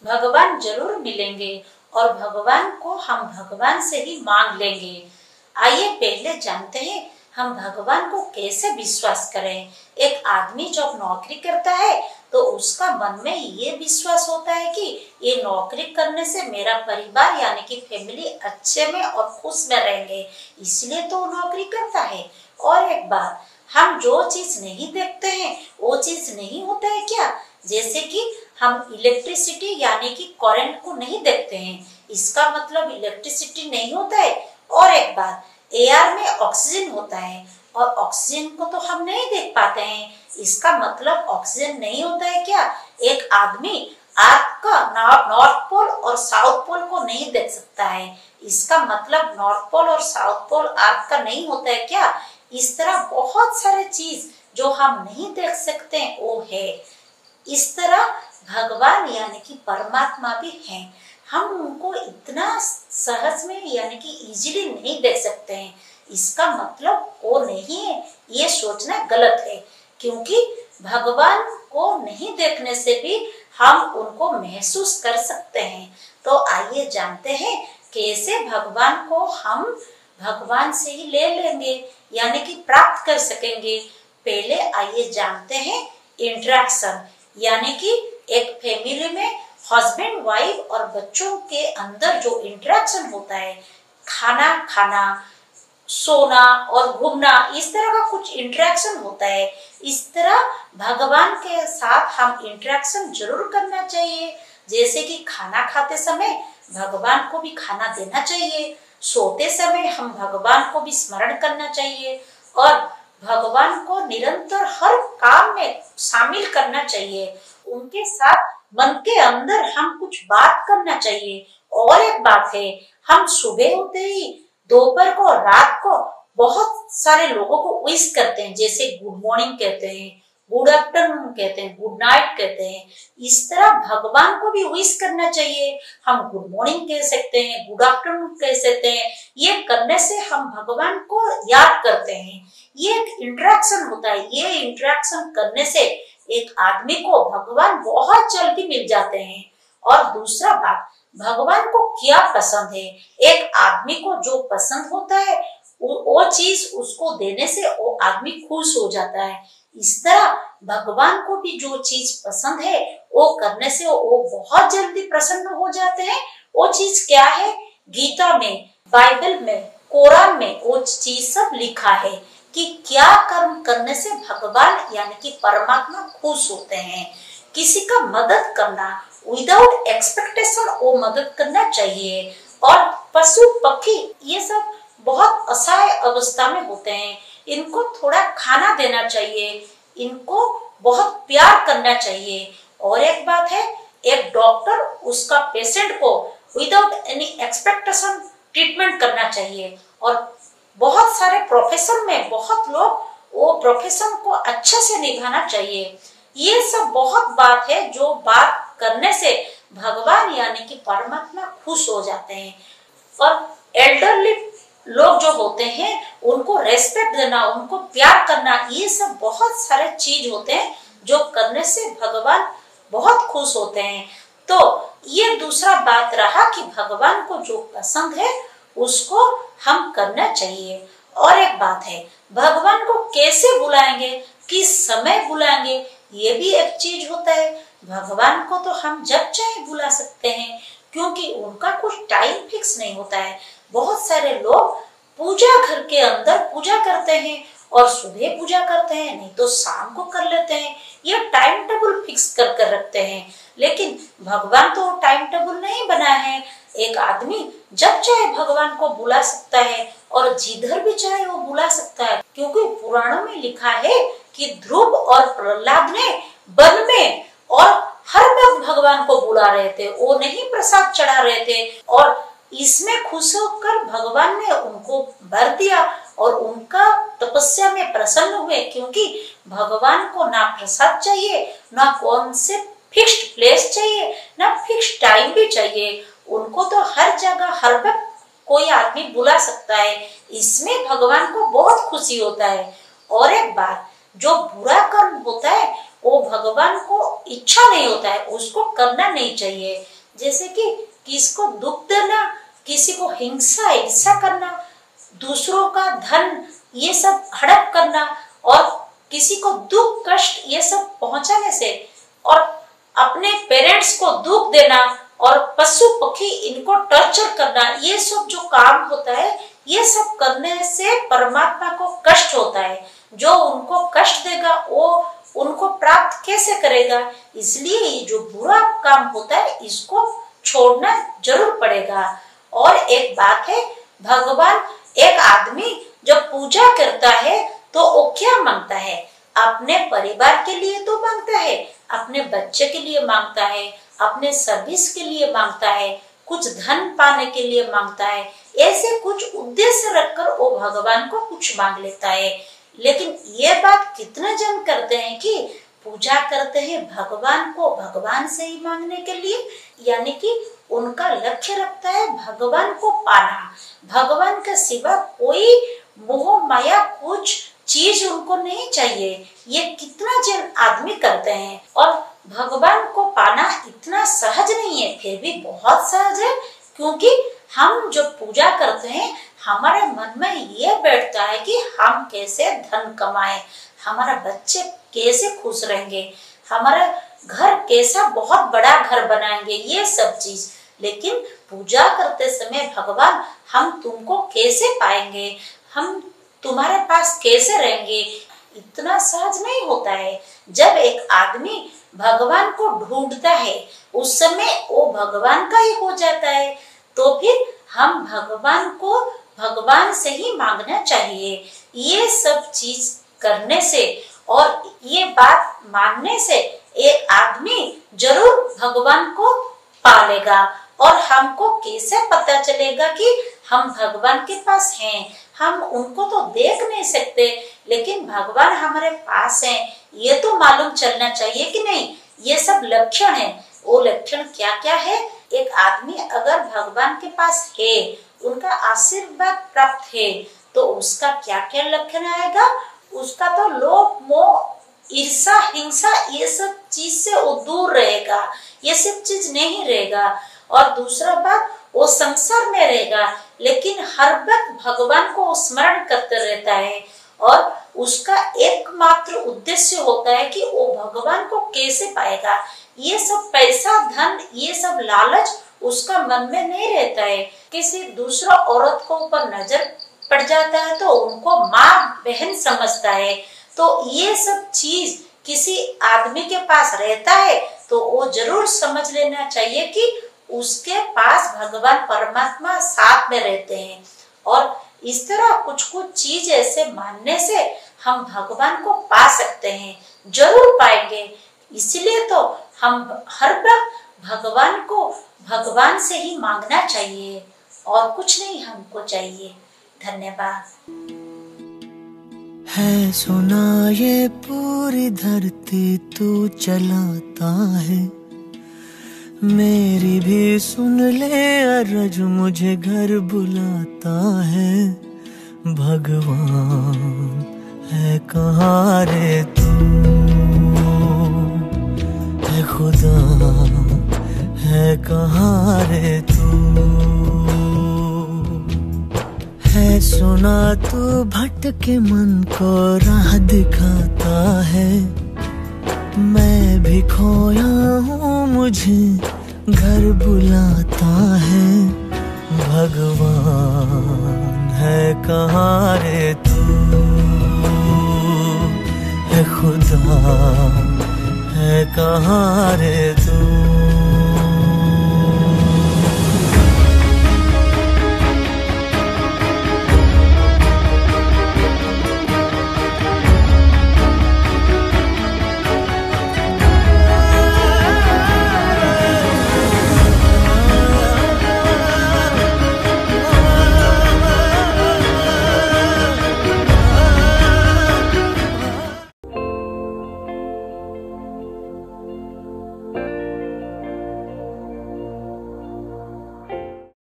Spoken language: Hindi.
भगवान जरूर मिलेंगे और भगवान को हम भगवान से ही मांग लेंगे। आइए पहले जानते हैं हम भगवान को कैसे विश्वास करें। एक आदमी जब नौकरी करता है तो उसका मन में ये विश्वास होता है कि ये नौकरी करने से मेरा परिवार यानी कि फैमिली अच्छे में और खुश में रहेंगे, इसलिए तो वो नौकरी करता है। और एक बात, हम जो चीज नहीं देखते हैं वो चीज नहीं होता है क्या? जैसे कि हम इलेक्ट्रिसिटी यानी कि करंट को नहीं देखते हैं, इसका मतलब इलेक्ट्रिसिटी नहीं होता है। और एक बात, एयर में ऑक्सीजन होता है और ऑक्सीजन को तो हम नहीं देख पाते हैं, इसका मतलब ऑक्सीजन नहीं होता है क्या? एक आदमी अर्थ का नॉर्थ पोल और साउथ पोल को नहीं देख सकता है, इसका मतलब नॉर्थ पोल और साउथ पोल अर्थ का नहीं होता है क्या? इस तरह बहुत सारे चीज जो हम नहीं देख सकते वो है। इस तरह भगवान यानी कि परमात्मा भी हैं, हम उनको इतना सहज में यानी कि इजीली नहीं देख सकते हैं, इसका मतलब वो नहीं है ये सोचना गलत है, क्योंकि भगवान को नहीं देखने से भी हम उनको महसूस कर सकते हैं। तो आइए जानते हैं कैसे भगवान को हम भगवान से ही ले लेंगे यानी कि प्राप्त कर सकेंगे। पहले आइए जानते हैं इंटरेक्शन, यानी कि एक फैमिली में हस्बैंड वाइफ और बच्चों के अंदर जो इंटरेक्शन होता है, खाना खाना, सोना और घूमना, इस तरह का कुछ इंटरेक्शन होता है। इस तरह भगवान के साथ हम इंटरेक्शन जरूर करना चाहिए। जैसे कि खाना खाते समय भगवान को भी खाना देना चाहिए, सोते समय हम भगवान को भी स्मरण करना चाहिए और भगवान को निरंतर हर काम में शामिल करना चाहिए। उनके साथ मन के अंदर हम कुछ बात करना चाहिए। और एक बात है, हम सुबह होते ही दोपहर को रात को बहुत सारे लोगों को विश करते हैं, जैसे गुड मॉर्निंग कहते हैं, गुड आफ्टरनून कहते हैं, गुड नाइट कहते हैं। इस तरह भगवान को भी विश करना चाहिए। हम गुड मॉर्निंग कह सकते हैं, गुड आफ्टरनून कह सकते हैं। ये करने से हम भगवान को याद करते हैं, ये एक इंटरेक्शन होता है। ये इंटरेक्शन करने से एक आदमी को भगवान बहुत जल्दी मिल जाते हैं। और दूसरा बात, भगवान को क्या पसंद है, एक आदमी को जो पसंद होता है वो चीज उसको देने से वो आदमी खुश हो जाता है। इस तरह भगवान को भी जो चीज पसंद है वो करने से वो बहुत जल्दी प्रसन्न हो जाते हैं। वो चीज क्या है? गीता में, बाइबल में, कुरान में वो चीज सब लिखा है कि क्या कर्म करने से भगवान यानी कि परमात्मा खुश होते हैं। किसी का मदद करना विदाउट एक्सपेक्टेशन वो मदद करना चाहिए। और पशु पक्षी ये सब बहुत असहाय अवस्था में होते हैं, इनको थोड़ा खाना देना चाहिए, इनको बहुत प्यार करना चाहिए। और एक बात है, एक डॉक्टर उसका पेशेंट को विदाउट एनी एक्सपेक्टेशन ट्रीटमेंट करना चाहिए। और बहुत सारे प्रोफेशन में बहुत लोग वो प्रोफेशन को अच्छे से निभाना चाहिए। ये सब बहुत बात है जो बात करने से भगवान यानी कि परमात्मा खुश हो जाते हैं। और एल्डरली लोग जो होते हैं उनको रेस्पेक्ट देना, उनको प्यार करना, ये सब बहुत सारे चीज होते हैं जो करने से भगवान बहुत खुश होते हैं। तो ये दूसरा बात रहा कि भगवान को जो पसंद है उसको हम करना चाहिए। और एक बात है, भगवान को कैसे बुलाएंगे, किस समय बुलाएंगे, ये भी एक चीज होता है। भगवान को तो हम जब चाहे बुला सकते हैं, क्योंकि उनका कुछ टाइम फिक्स नहीं होता है। बहुत सारे लोग पूजा घर के अंदर पूजा करते हैं और सुबह पूजा करते हैं, नहीं तो शाम को कर लेते हैं, ये टाइम टेबल फिक्स कर कर रखते हैं। लेकिन भगवान तो टाइम टेबल नहीं बनाया है, एक आदमी जब चाहे भगवान को बुला सकता है और जिधर भी चाहे वो बुला सकता है। क्योंकि पुराणों में लिखा है कि ध्रुव और प्रहलाद ने वन में और हर वक्त भगवान को बुला रहे थे, वो नहीं प्रसाद चढ़ा रहे थे। और इसमें खुश होकर भगवान ने उनको वर दिया और उनका तपस्या में प्रसन्न हुए, क्योंकि भगवान को ना प्रसाद चाहिए, ना कौन से फिक्स्ड प्लेस चाहिए, ना फिक्स्ड टाइम भी चाहिए। उनको तो हर जगह हर वक्त कोई आदमी बुला सकता है, इसमें भगवान को बहुत खुशी होता है। और एक बात, जो बुरा कर्म होता है वो भगवान को इच्छा नहीं होता है, उसको करना नहीं चाहिए। जैसे कि किसको दुख देना, किसी को हिंसा ईर्ष्या करना, दूसरों का धन ये सब हड़प करना और किसी को दुख कष्ट ये सब पहुंचाने से और अपने पेरेंट्स को दुख देना और पशु पक्षी इनको टॉर्चर करना, ये सब जो काम होता है ये सब करने से परमात्मा को कष्ट होता है। जो उनको कष्ट देगा वो उनको प्राप्त कैसे करेगा? इसलिए ये जो बुरा काम होता है इसको छोड़ना जरूर पड़ेगा। और एक बात है, भगवान एक आदमी जब पूजा करता है तो वो क्या मांगता है? अपने परिवार के लिए तो मांगता है, अपने बच्चे के लिए मांगता है, अपने सर्विस के लिए मांगता है, कुछ धन पाने के लिए मांगता है, ऐसे कुछ उद्देश्य रखकर वो भगवान को कुछ मांग लेता है। लेकिन ये बात कितने जन करते हैं कि पूजा करते हैं भगवान को भगवान से ही मांगने के लिए, यानी कि उनका लक्ष्य रखता है भगवान को पाना, भगवान के सिवा कोई मोह माया कुछ चीज उनको नहीं चाहिए। ये कितना जन आदमी करते हैं और भगवान को पाना इतना सहज नहीं है, फिर भी बहुत सहज है, क्योंकि हम जब पूजा करते हैं हमारे मन में ये बैठता है कि हम कैसे धन कमाएं, हमारा बच्चे कैसे खुश रहेंगे, हमारा घर कैसा बहुत बड़ा घर बनाएंगे, ये सब चीज। लेकिन पूजा करते समय भगवान हम तुमको कैसे पाएंगे, हम तुम्हारे पास कैसे रहेंगे, इतना सहज नहीं होता है। जब एक आदमी भगवान को ढूंढता है उस समय वो भगवान का ही हो जाता है, तो फिर हम भगवान को भगवान से ही मांगना चाहिए। ये सब चीज करने से और ये बात मानने से एक आदमी जरूर भगवान को पालेगा। और हमको कैसे पता चलेगा कि हम भगवान के पास हैं? हम उनको तो देख नहीं सकते, लेकिन भगवान हमारे पास हैं ये तो मालूम चलना चाहिए कि नहीं। ये सब लक्षण है, वो लक्षण क्या क्या है? एक आदमी अगर भगवान के पास है, उनका आशीर्वाद प्राप्त है, तो उसका क्या क्या लक्षण आएगा? उसका तो लोभ मोह ईर्ष्या हिंसा ये सब चीज से वो दूर रहेगा, ये सब चीज नहीं रहेगा। और दूसरा बात, वो संसार में रहेगा लेकिन हर वक्त भगवान को स्मरण करते रहता है और उसका एकमात्र उद्देश्य होता है कि वो भगवान को कैसे पाएगा। ये सब पैसा धन ये सब लालच उसका मन में नहीं रहता है। किसी दूसरा औरत को ऊपर नजर पड़ जाता है तो उनको माँ बहन समझता है। तो ये सब चीज किसी आदमी के पास रहता है तो वो जरूर समझ लेना चाहिए कि उसके पास भगवान परमात्मा साथ में रहते हैं। और इस तरह कुछ कुछ चीज ऐसे मानने से हम भगवान को पा सकते हैं, जरूर पाएंगे। इसलिए तो हम हर वक्त भगवान को भगवान से ही मांगना चाहिए और कुछ नहीं हमको चाहिए। धन्यवाद। है सुना ये पूरी धरती तू चलाता है, मेरी भी सुन ले अरज मुझे घर बुलाता है। भगवान है कहाँ रे तू, है खुदा है कहाँ रे तू। है सुना तू भटके मन को राह दिखाता है, मैं भी खोया हूँ मुझे घर बुलाता है। भगवान है कहाँ रे तू, है खुदा है कहाँ रे तू।